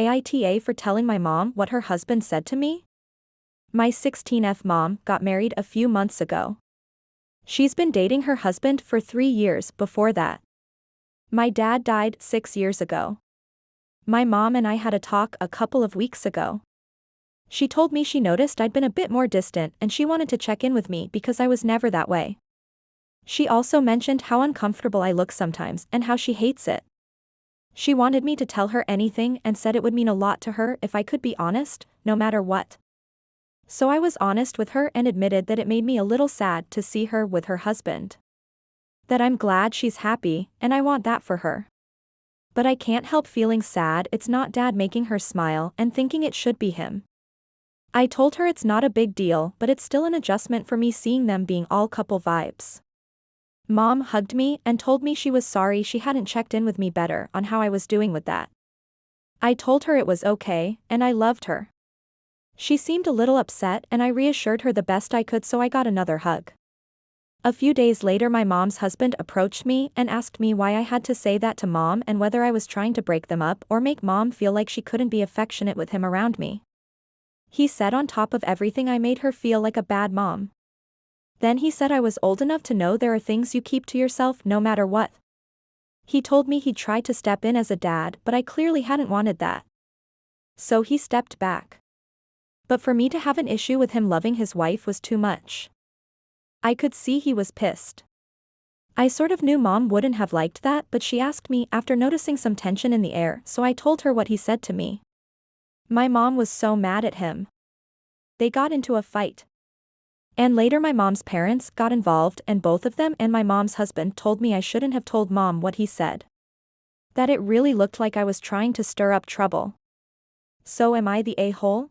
AITA for telling my mom what her husband said to me? My 16F mom got married a few months ago. She's been dating her husband for 3 years before that. My dad died 6 years ago. My mom and I had a talk a couple of weeks ago. She told me she noticed I'd been a bit more distant and she wanted to check in with me because I was never that way. She also mentioned how uncomfortable I look sometimes and how she hates it. She wanted me to tell her anything and said it would mean a lot to her if I could be honest, no matter what. So I was honest with her and admitted that it made me a little sad to see her with her husband. That I'm glad she's happy, and I want that for her. But I can't help feeling sad it's not Dad making her smile and thinking it should be him. I told her it's not a big deal, but it's still an adjustment for me seeing them being all couple vibes. Mom hugged me and told me she was sorry she hadn't checked in with me better on how I was doing with that. I told her it was okay, and I loved her. She seemed a little upset and I reassured her the best I could, so I got another hug. A few days later my mom's husband approached me and asked me why I had to say that to Mom and whether I was trying to break them up or make Mom feel like she couldn't be affectionate with him around me. He said on top of everything I made her feel like a bad mom. Then he said I was old enough to know there are things you keep to yourself no matter what. He told me he'd try to step in as a dad, but I clearly hadn't wanted that. So he stepped back. But for me to have an issue with him loving his wife was too much. I could see he was pissed. I sort of knew Mom wouldn't have liked that, but she asked me after noticing some tension in the air, so I told her what he said to me. My mom was so mad at him. They got into a fight. And later my mom's parents got involved and both of them and my mom's husband told me I shouldn't have told Mom what he said. That it really looked like I was trying to stir up trouble. So am I the a-hole?